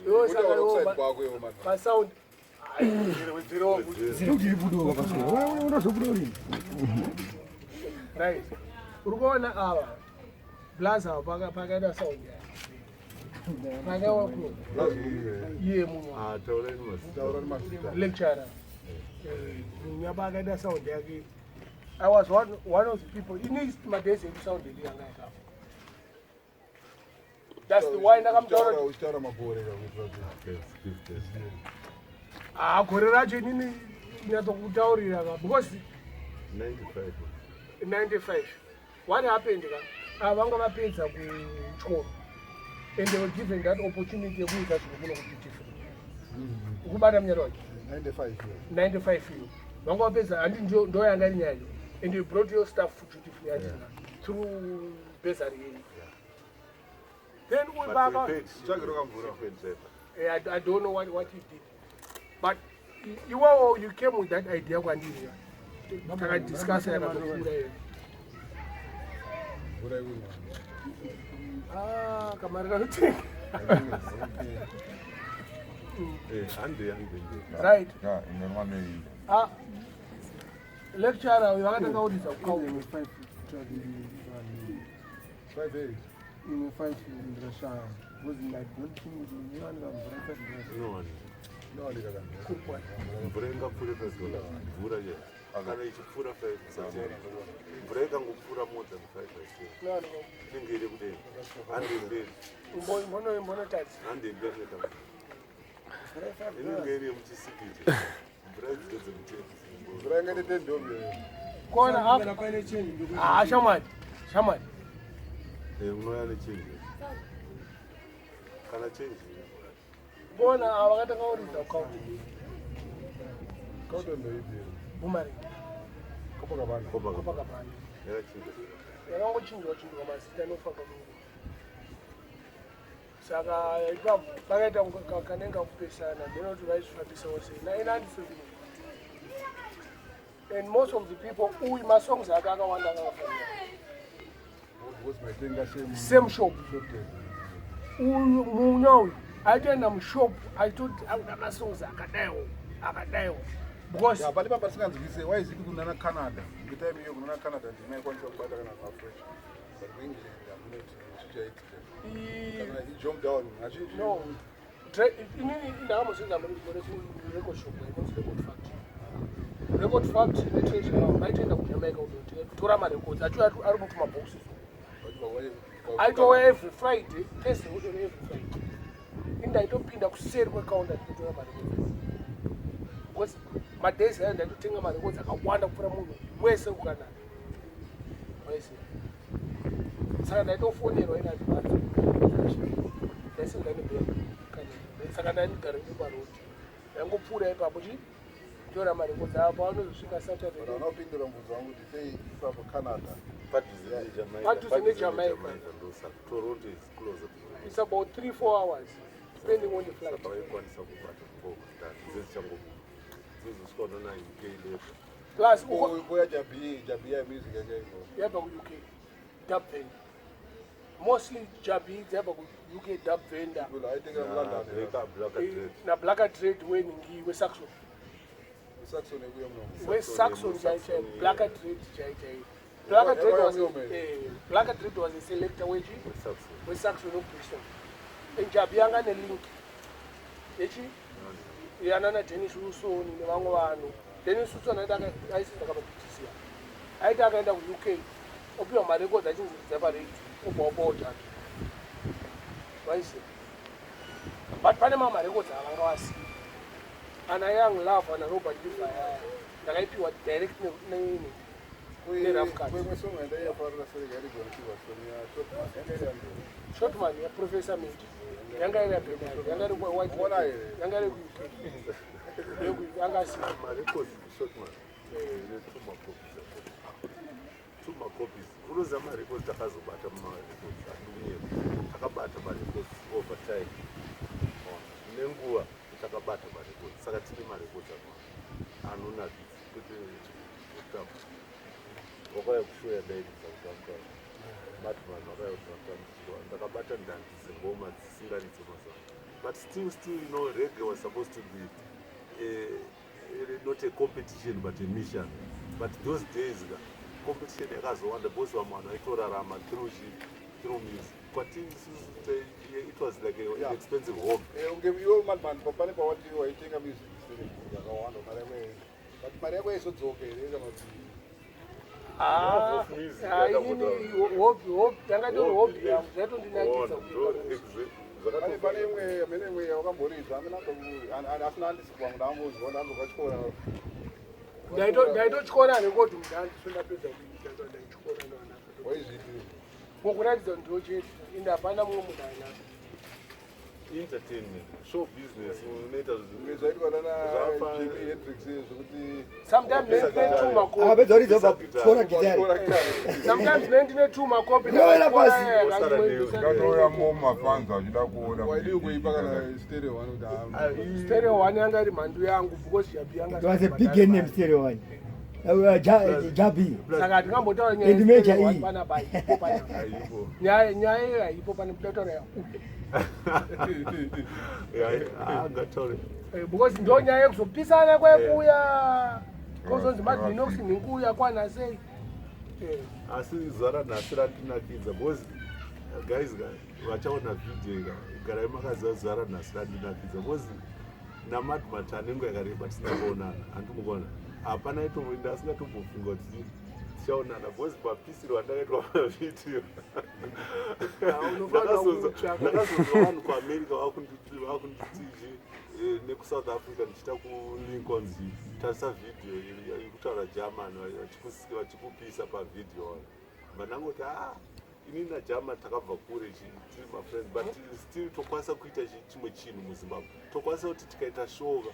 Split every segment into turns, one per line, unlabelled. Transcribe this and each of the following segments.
Yo saka pa sound. Right. Urukona awa. Blaza pakaita sound. Pakawa ku. Ye Munya. Taurani lecturer. Munya pakaita sound yake. I was one of the people. He needs my days to sound the young guy. That's the wine that I'm talking about. Koreracho nini nyatokutaurira because 95. What happened? Vanga vapedza kuchikoro and they were given that opportunity yekuita zvinokuno kubeautiful. Ukubata munyara wacho 95 iyo. Vanga vapedza handi ndo yanga iri nyaya and you brought your staff fugitive yatina through bursary. Then we back out. I don't know what he did. But you came with that idea one day. I discussed it. Right. Lecturer, we are going to go to 5 in 5 in Russia was like don't think no one.
Brenga pure pesola. Vura ye. Akana ichifura 5. Brenga ngupura more than 5.
No.
Ngere kuti. Ande
Mbona taxi.
Ande mbele kama. Ngere mchisikiti. Brenga zimthe. Brenga ndendome.
Kona hapa kwa ile chini. Shamad.
Unoyane change. Kana change.
Bona awakatanga uriza account.
Account ndo hivi.
Bumari.
Kopa kabani.
Era change. Era ngochinjwa kama sita no faka mungu. Saka ipa bakaita kanenga kupesana ndino tivaisvabisa wose. Na inandi sevi. And most of the people who my songs akawanda akafanya. Same shop. Munya, I tell them shop. I told I'm songs akadayo. Because
yeah, but Papa say why is it going to Canada? The time you go to Canada, you may want to buy a French. But English, he jumped down.
No. In the house, record shop. Record factory, the treasure. I tell them Jamaica to Rama records. I try to album to my boxes. I go every Friday, testing every Friday. And I don't pin up sale account that you have. Because my days end, I think about what I want for a movie. Where's the Uganda? Where's it? So I don't phone you in advance. That's what I'm doing. It's a kind of road. I'm going to put a pabuji. You're a man who was about to see a Saturday.
I don't know if you're going to say from Canada.
What is in Jamaica?
Toronto is closer.
It's about 3-4 hours, depending on the flight. Plus,
where Jabi music again?
Yeah, but UK dub vendor. Mostly Jabi, they have a UK dub vendor.
I think I'm London.
Na blacker trade when he was Saxon. West Saxon, blacker trade, Blacker Trade was a selector wage with Saxon Christian. And Jabianga and Link. Echi, Yanana Dennis Russo in the Manguano. Dennis Russo and I see the competition. I got out of UK. Opium Marigo, I think it's separate for board. But Panama Marigo, and a young love and a robot. The right was direct name. Shotman, a professor, younger white, younger
copies. Urozama records takazobata takabata records over time. Nenguwa takabata records. Saka tine records anona kuti utap. Wakaya kushoya daily zakutapa. Batman wakaya utapa. Takabata ndanzi ngoma dzisingari dzemaza. but still, you know, reggae was supposed to be not a competition but a mission. But those days, competition yakazowanda boss vamwana vaitorarama through music. But it was like an expensive hobby.
You man, pane pawati waitenga music yakawanda but mari yako isodzoke
hobby yangu zvatondinakisa
pane imwe yawakamboridza asina andisipwangu ndambozwa ndambokachikora
ndaitotyora nekoti mndandisondapedza ndaityora
waizviti
ngokuratidza ndochete inde hapana mumwe munhu aina
entertainment, show business, unoita
zvaitwa nana Jimi Hendrix zvokuti
sometimes ndinetuma sometimes ndine tuma copy
ndatoya mumafans achida kuona
waidii kuipa kana stereo one kuti
stereo one yanga iri mhandu yangu because yapi yanga
it was a big name stereo one Jabi
saka ndingambotaura
nyaya
nyaya haipo pane mutaura because ndo nyaya yekuzopisana kwekuya kozonzi Minox ninkuya kwanasei
asi zara nhasi ratinakidza because guys vachaona video garai makaziva zara nhasi ratinakidza because namadhumati anenge yakareba tisina kuonana handimukuona hapana itoenda asingatombofunga kuti tichaonana because papisiro andakaitwa mavidhiyo ndakazonzwa vanhu kuamerica vakunditiji nekusouth africa ndichita kulincolns tarisa vhidhiyo yekutaura german vachikupisa pavhidhiyo vandangoti inini nagerman takabva kure tiri mafriends but still tokwanisa kuita chimwe chinhu muzimbabwe tokwanisa kuti tikaita shoga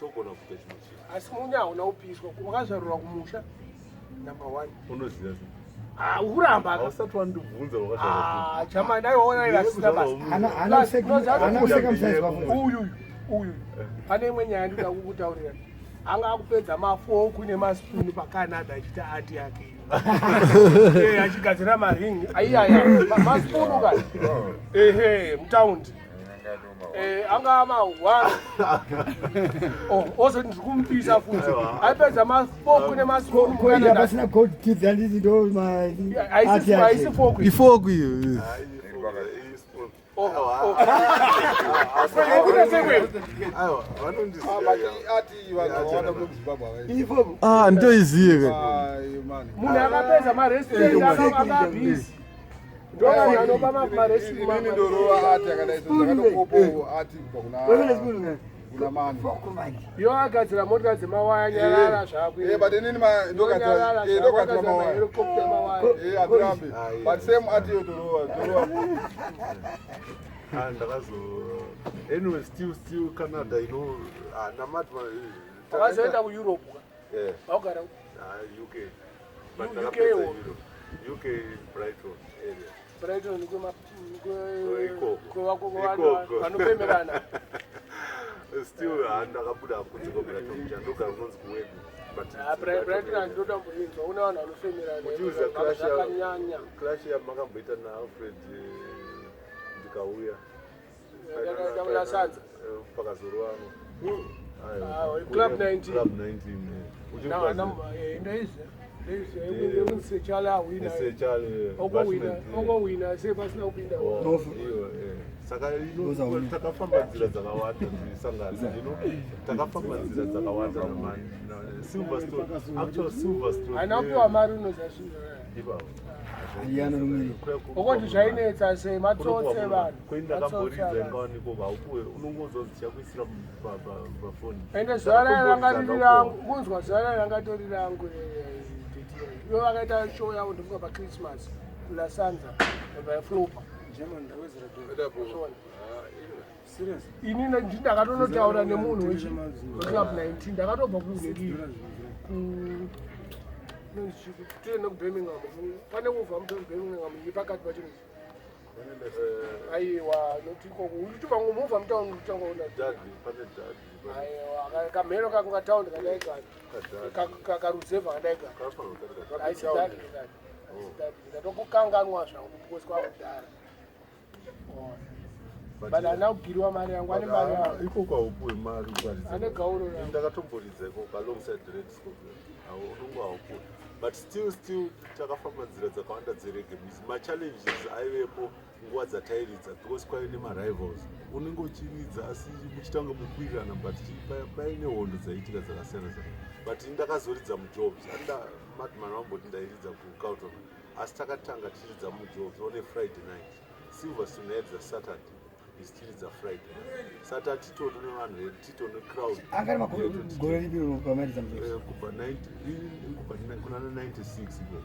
togona kuita chimwe chinhu
asi Munya hauna upiswa wakazvarura kumusha number 1
unoziva
uramba
ausati wandibvunza wakazvarura
chama ndaiona irasina basi uyu pane imwe nyaya ndida kukutaurira anga akupedza mafoku kune masipunu pacanada achita ati yake achigadzira maringi aiyaya masipunu kani mutaundi anga ma1 ozoti ndiri kumupisa futi aipedza mafoku nemasipunu
pasina gold teeth handiti ndo
aisi foku
ifoku iyo ndoizive
munhu akapedza marestaurant akabhizi ndokanopa
inini ndorova ati akadaiakatokopo ati kuna mani
yo agadzira motika dzemawaya nyarara zvakwe
but inini ndogadzira mawaya hatirambi but same ati yo dorova
ndakazo anyway still Canada you know namatwa
wakazoenda kuEurope wakugara
UK UK Brighton area
Brighton kwavanopemerana
still ndakabuda kunze kwebrighton chandogara kunonzi kuwedu
Brighton handoda mboinzwa una vanhu vanofemerana
clash yamakamboita naAlfred ndikauya
ndaulasadza
pakazorwano
club 19 okowina sepasina kupinda
saka takafamba nzira dzakawanda zvisangana takafamba nzira dzakawanda silverstone
haina kupiwa mari unozasvinza okoti zvainetsa sei matsotse vanhu
kwendakaboridza ingawanikwa haupuwe unongozozi chakuisira pafoni
ende zuva rai ranga riri rangu kunzwa zuva rai ranga tori rangu ivo vakaita show yavo ndofunga pachristmas kulasanza vaflopa ini ndakatonotaura nemunhu weclub 19 ndakatobva kuheri tiende kubirmingham pane movha mutobirmingham ipakati pachino aiwa notikoko uritupa movha mutaundi utangaona aiwa kamhero kangu kataundi kadaigara kakaruzevha kadaigara aisidadi ndatokukanganwa zvangu because kwakudhara but anaugiriwa mari yangu ane mari yangu
iko kwaupuwe mari
ane gauro yangu
ndakatomboridza ikoko alongside red school unongo haupuwe but still takafamba nzira dzakawanda dzerege machallenges aivepo nguva dzatairidza because kwaive nemarivals unenge uchiridza asi muchitanga mukwirirana but paine hondo dzaiitika dzakasiyana-siyana but ndakazoridza mujobs anda madman vamboti ndairidza kucauton asi takatanga tichiridza mujobs one friday night silverstone yaidza saturday istiridza friday saturday titono nevanhu vetito necrowd
angari magore ripi pamaridza mujobs
kubva kuna 96 iko